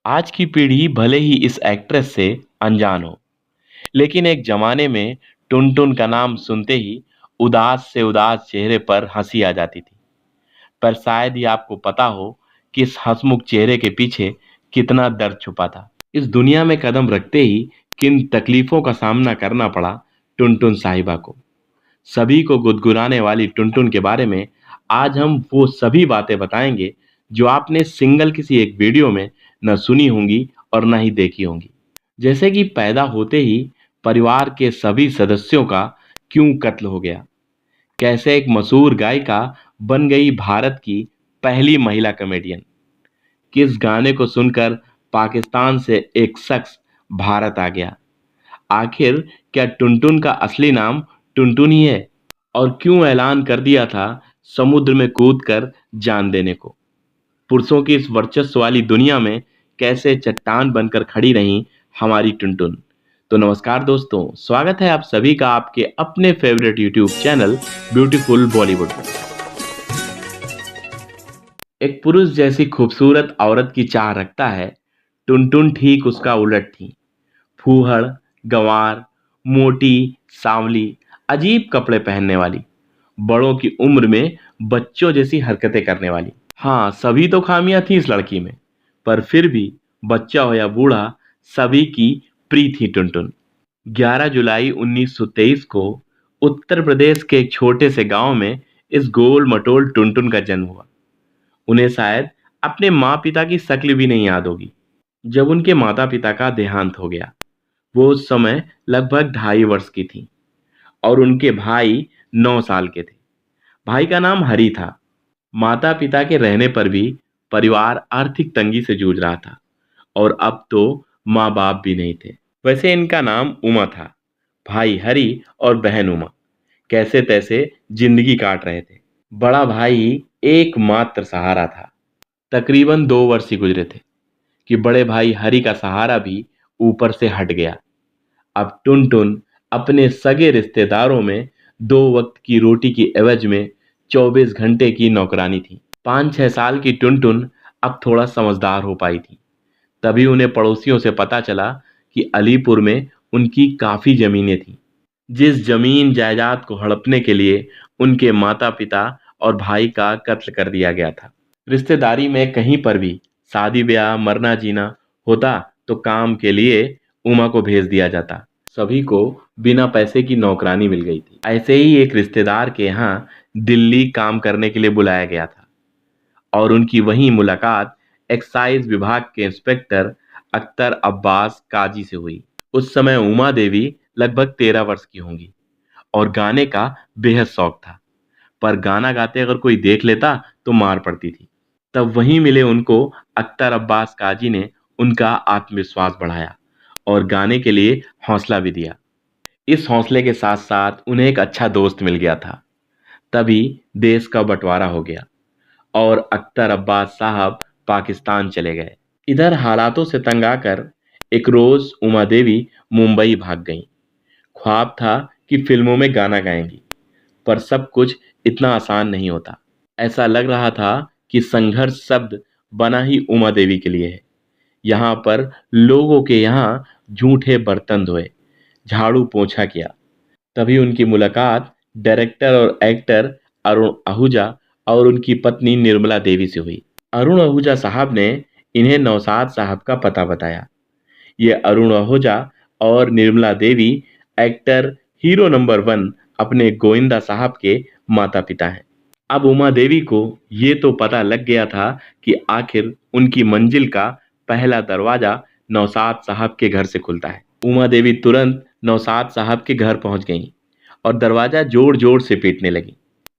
आज की पीढ़ी भले ही इस एक्ट्रेस से अनजान हो, लेकिन एक जमाने में टुनटुन का नाम सुनते ही उदास से उदास चेहरे पर हंसी आ जाती थी। पर शायद ही आपको पता हो कि इस हंसमुख चेहरे के पीछे कितना दर्द छुपा था। इस दुनिया में कदम रखते ही किन तकलीफों का सामना करना पड़ा टुनटुन साहिबा को। सभी को गुदगुदाने वाली टुनटुन के बारे में आज हम वो सभी बातें बताएंगे जो आपने सिंगल किसी एक वीडियो में न सुनी होंगी और न ही देखी होंगी। जैसे कि पैदा होते ही परिवार के सभी सदस्यों का क्यों कत्ल हो गया, कैसे एक मशहूर गायिका बन गई भारत की पहली महिला कॉमेडियन, किस गाने को सुनकर पाकिस्तान से एक शख्स भारत आ गया, आखिर क्या टुनटुन का असली नाम टुनटुन ही है, और क्यों ऐलान कर दिया था समुद्र में कूदकर जान देने को। पुरुषों की इस वर्चस्व वाली दुनिया में कैसे चट्टान बनकर खड़ी रहीं हमारी टुनटुन। तो नमस्कार दोस्तों, स्वागत है आप सभी का आपके अपने favourite YouTube channel beautiful Bollywood में। एक पुरुष जैसी खूबसूरत औरत की चाह रखता है, टुनटुन ठीक उसका उलट थी। फूहड़, गंवार, मोटी, सांवली, अजीब कपड़े पहनने वाली, बड़ों की उम्र में बच्चों जैसी हरकतें करने वाली। हाँ, सभी तो खामियां थी इस लड़की में, पर फिर भी बच्चा हो या बूढ़ा, सभी की प्रिय थी टुनटुन। 11 जुलाई 1923 को उत्तर प्रदेश के एक छोटे से गांव में इस गोल मटोल टुनटुन का जन्म हुआ। उन्हें शायद अपने माँ पिता की शक्ल भी नहीं याद होगी जब उनके माता पिता का देहांत हो गया। वो उस समय लगभग 2.5 वर्ष की थी और उनके भाई 9 साल के थे। भाई का नाम हरी था। माता पिता के रहने पर भी परिवार आर्थिक तंगी से जूझ रहा था और अब तो माँ बाप भी नहीं थे। वैसे इनका नाम उमा था। भाई हरी और बहन उमा कैसे तैसे जिंदगी काट रहे थे। बड़ा भाई एकमात्र सहारा था। तकरीबन 2 वर्ष ही गुजरे थे कि बड़े भाई हरी का सहारा भी ऊपर से हट गया। अब टुनटुन अपने सगे रिश्तेदारों में 2 वक्त की रोटी की एवज में 24 घंटे की नौकरानी थी। 5-6 साल की टुनटुन अब थोड़ा समझदार हो पाई थी। तभी उन्हें पड़ोसियों से पता चला कि अलीपुर में उनकी काफी जमीनें थीं, जिस जमीन जायदाद को हड़पने के लिए उनके माता पिता और भाई का कत्ल कर दिया गया था। रिश्तेदारी में कहीं पर भी शादी ब्याह मरना जीना होता तो काम के लिए उमा को भेज दिया जाता। सभी को बिना पैसे की नौकरानी मिल गई थी। ऐसे ही एक रिश्तेदार के यहाँ दिल्ली काम करने के लिए बुलाया गया था और उनकी वहीं मुलाकात एक्साइज विभाग के इंस्पेक्टर अख्तर अब्बास काजी से हुई। उस समय उमा देवी लगभग 13 वर्ष की होंगी और गाने का बेहद शौक था, पर गाना गाते अगर कोई देख लेता तो मार पड़ती थी। तब वहीं मिले उनको अख्तर अब्बास काजी ने उनका आत्मविश्वास बढ़ाया और गाने के लिए हौसला भी दिया। इस हौसले के साथ साथ उन्हें एक अच्छा दोस्त मिल गया था। तभी देश का बंटवारा हो गया और अख्तर अब्बास साहब पाकिस्तान चले गए। इधर हालातों से तंग आकर एक रोज उमा देवी मुंबई भाग गईं। ख्वाब था कि फिल्मों में गाना गाएंगी, पर सब कुछ इतना आसान नहीं होता। ऐसा लग रहा था कि संघर्ष शब्द बना ही उमा देवी के लिए है। यहाँ पर लोगों के यहाँ झूठे बर्तन धोए, झाड़ू पोंछा किया। तभी उनकी मुलाकात डायरेक्टर और एक्टर अरुण आहूजा और उनकी पत्नी निर्मला देवी से हुई। अरुण आहूजा साहब ने इन्हें नौशाद साहब का पता बताया। ये अरुण आहूजा और Nirmala Devi actor hero number 1 अपने गोविंदा साहब के माता पिता हैं। अब उमा देवी को ये तो पता लग गया था कि आखिर उनकी मंजिल का पहला दरवाजा नौशाद साहब के घर से खुलता है। उमा देवी तुरंत नौशाद साहब के घर पहुंच गईं और दरवाजा जोर जोर से पीटने लगी।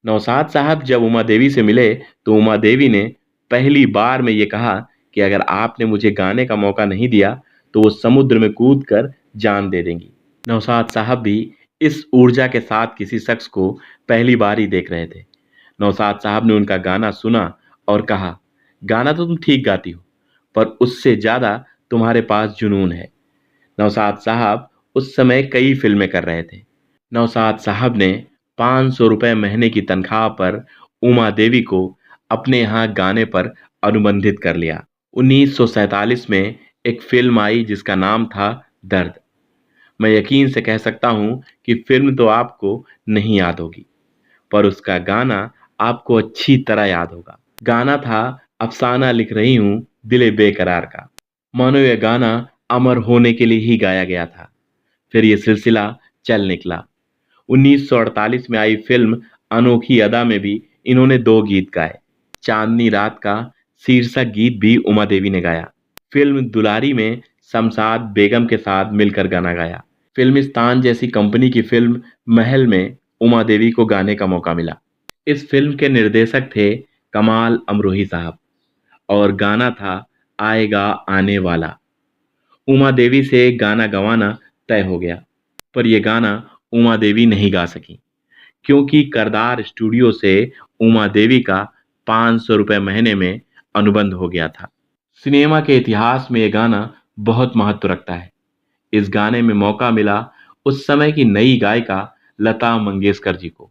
नौशाद साहब जब उमा देवी से मिले तो उमा देवी ने पहली बार में ये कहा कि अगर आपने मुझे गाने का मौका नहीं दिया तो वो समुद्र में कूद कर जान दे देंगी। नौशाद साहब भी इस ऊर्जा के साथ किसी शख्स को पहली बार ही देख रहे थे। नौशाद साहब ने उनका गाना सुना और कहा, गाना तो तुम ठीक गाती हो, पर उससे ज़्यादा तुम्हारे पास जुनून है। नौशाद साहब उस समय कई फिल्में कर रहे थे। नौशाद साहब ने 500 रुपये महीने की तनख्वाह पर उमा देवी को अपने यहाँ गाने पर अनुबंधित कर लिया। 1947 में एक फ़िल्म आई जिसका नाम था दर्द। मैं यकीन से कह सकता हूँ कि फ़िल्म तो आपको नहीं याद होगी, पर उसका गाना आपको अच्छी तरह याद होगा। गाना था अफ़साना लिख रही हूँ दिल बेकरार का। मानो ये गाना अमर होने के लिए ही गाया गया था। फिर ये सिलसिला चल निकला। 1948 में आई फ़िल्म अनोखी अदा में भी इन्होंने 2 गीत गाए। चांदनी रात का शीर्षक गीत भी उमा देवी ने गाया। फ़िल्म दुलारी में शमशाद बेगम के साथ मिलकर गाना गाया। फ़िल्मिस्तान जैसी कंपनी की फ़िल्म महल में उमा देवी को गाने का मौका मिला। इस फ़िल्म के निर्देशक थे कमाल अमरोही साहब और गाना था आएगा आने वाला। उमा देवी से गाना गंवाना तय हो गया, पर यह गाना उमा देवी नहीं गा सकीं, क्योंकि करदार स्टूडियो से उमा देवी का 500 रुपये महीने में अनुबंध हो गया था। सिनेमा के इतिहास में यह गाना बहुत महत्व रखता है। इस गाने में मौका मिला उस समय की नई गायिका लता मंगेशकर जी को।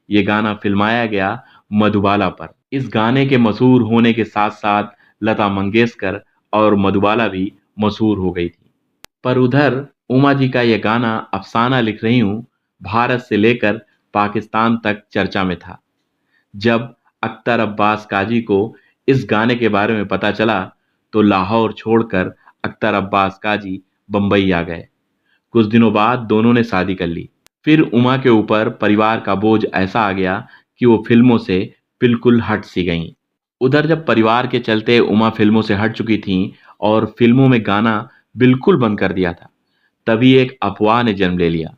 ये गाना फिल्माया गया मधुबाला पर। इस गाने के मशहूर होने के साथ साथ लता मंगेशकर और मधुबाला भी मशहूर हो गई थी। पर उधर उमा जी का यह गाना अफसाना लिख रही हूँ भारत से लेकर पाकिस्तान तक चर्चा में था। जब अख्तर अब्बास काजी को इस गाने के बारे में पता चला तो लाहौर छोड़कर अख्तर अब्बास काजी बंबई आ गए। कुछ दिनों बाद दोनों ने शादी कर ली। फिर उमा के ऊपर परिवार का बोझ ऐसा आ गया कि वो फिल्मों से बिल्कुल हट सी गईं। उधर जब परिवार के चलते उमा फिल्मों से हट चुकी थीं और फिल्मों में गाना बिल्कुल बंद कर दिया था, तभी एक अफवाह ने जन्म ले लिया।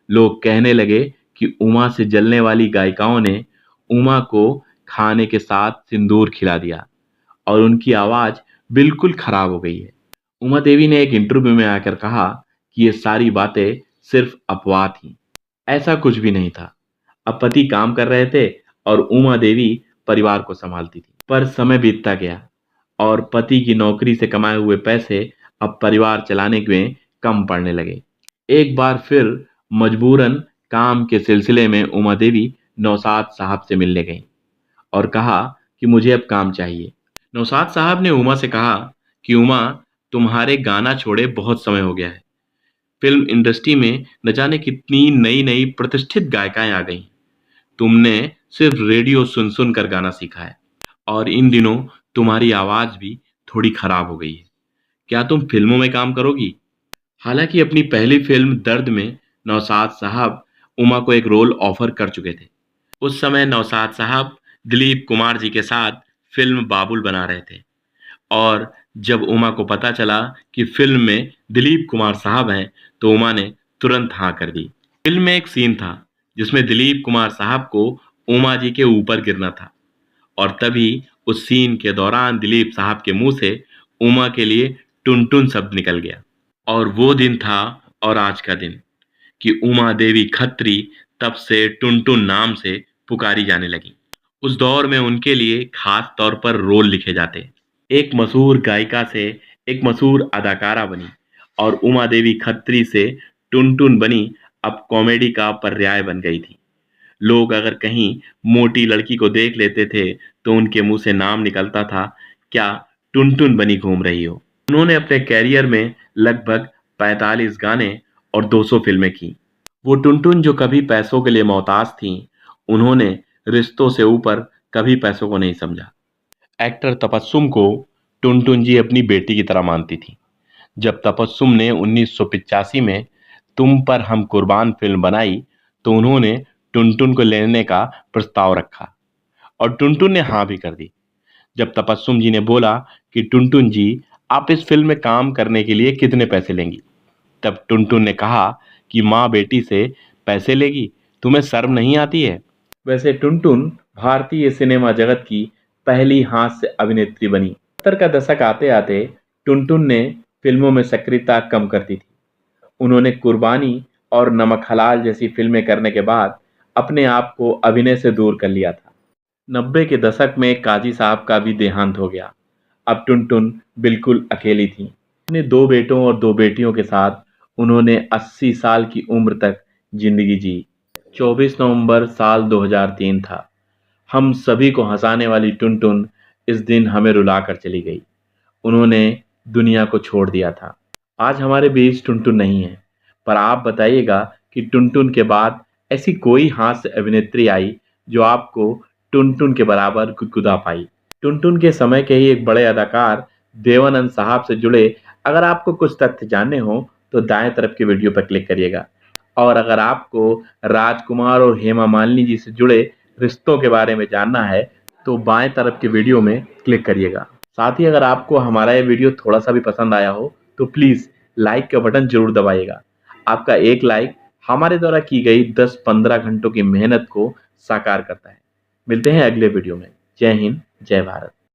लोग कहने लगे कि उमा से जलने वाली गायिकाओं ने उमा को खाने के साथ सिंदूर खिला दिया और उनकी आवाज बिल्कुल खराब हो गई है। उमा देवी ने एक इंटरव्यू में आकर कहा कि ये सारी बातें सिर्फ अफवाह थी, ऐसा कुछ भी नहीं था। अब पति काम कर रहे थे और उमा देवी परिवार को संभालती थी। पर समय बीतता गया और पति की नौकरी से कमाए हुए पैसे अब परिवार चलाने में कम पड़ने लगे। एक बार फिर मजबूरन काम के सिलसिले में उमा देवी नौशाद साहब से मिलने गईं और कहा कि मुझे अब काम चाहिए। नौशाद साहब ने उमा से कहा कि उमा, तुम्हारे गाना छोड़े बहुत समय हो गया है। फिल्म इंडस्ट्री में न जाने कितनी नई नई प्रतिष्ठित गायिकाएं आ गई। तुमने सिर्फ रेडियो सुन सुन कर गाना सीखा है और इन दिनों तुम्हारी आवाज भी थोड़ी खराब हो गई है। क्या तुम फिल्मों में काम करोगी? हालांकि अपनी पहली फिल्म दर्द में नौशाद साहब उमा को एक रोल ऑफर कर चुके थे। उस समय नौशाद साहब दिलीप कुमार जी के साथ फिल्म बाबुल बना रहे थे और जब उमा को पता चला कि फिल्म में दिलीप कुमार साहब हैं तो उमा ने तुरंत हाँ कर दी। फिल्म में एक सीन था जिसमें दिलीप कुमार साहब को उमा जी के ऊपर गिरना था और तभी उस सीन के दौरान दिलीप साहब के मुंह से उमा के लिए टुनटुन शब्द निकल गया। और वो दिन था और आज का दिन कि उमा देवी खत्री तब से टुनटुन नाम से पुकारी जाने लगी। उस दौर में उनके लिए खास तौर पर रोल लिखे जाते। एक मशहूर गायिका से एक मशहूर अदाकारा बनी और उमा देवी खत्री से टुनटुन बनी अब कॉमेडी का पर्याय बन गई थी। लोग अगर कहीं मोटी लड़की को देख लेते थे तो उनके मुंह से नाम निकलता था, क्या टुनटुन बनी घूम रही हो। उन्होंने अपने कैरियर में लगभग 45 गाने और 200 फिल्में की। वो टुनटुन जो कभी पैसों के लिए मोहताज थीं, उन्होंने रिश्तों से ऊपर कभी पैसों को नहीं समझा। एक्टर तबस्सुम को टुनटुन जी अपनी बेटी की तरह मानती थी। जब तबस्सुम ने 1985 में तुम पर हम कुर्बान फिल्म बनाई तो उन्होंने टुनटुन को लेने का प्रस्ताव रखा और टुनटुन ने हाँ भी कर दी। जब तबस्सुम जी ने बोला कि टुनटुन जी, आप इस फिल्म में काम करने के लिए कितने पैसे लेंगी, तब टुनटुन ने कहा कि माँ बेटी से पैसे लेगी, तुम्हें शर्म नहीं आती है। वैसे टुनटुन भारतीय सिनेमा जगत की पहली हास्य अभिनेत्री बनी। 70 का दशक आते आते टुनटुन ने फिल्मों में सक्रियता कम कर दी थी। उन्होंने कुर्बानी और नमक हलाल जैसी फिल्में करने के बाद अपने आप को अभिनय से दूर कर लिया था। 90 के दशक में काजी साहब का भी देहांत हो गया। अब टुनटुन बिल्कुल अकेली थी। अपने 2 बेटों और 2 बेटियों के साथ उन्होंने 80 साल की उम्र तक जिंदगी जी। 24 नवंबर साल 2003 था। हम सभी को हंसाने वाली टुनटुन इस दिन हमें रुला कर चली गई उन्होंने दुनिया को छोड़ दिया था। आज हमारे बीच टुनटुन नहीं है, पर आप बताइएगा कि टुनटुन के बाद ऐसी कोई हास्य अभिनेत्री आई जो आपको टुनटुन के बराबर गुदगुदा पाई। टुनटुन के समय के ही एक बड़े अदाकार देवानंद साहब से जुड़े अगर आपको कुछ तथ्य जानने हो तो दाएं तरफ की वीडियो पर क्लिक करिएगा। और अगर आपको राजकुमार और हेमा मालिनी जी से जुड़े रिश्तों के बारे में जानना है तो बाएं तरफ की वीडियो में क्लिक करिएगा। साथ ही अगर आपको हमारा ये वीडियो थोड़ा सा भी पसंद आया हो तो प्लीज लाइक का बटन जरूर दबाइएगा। आपका एक लाइक हमारे द्वारा की गई 10-15 घंटों की मेहनत को साकार करता है। मिलते हैं अगले वीडियो में। जय हिंद, जय भारत।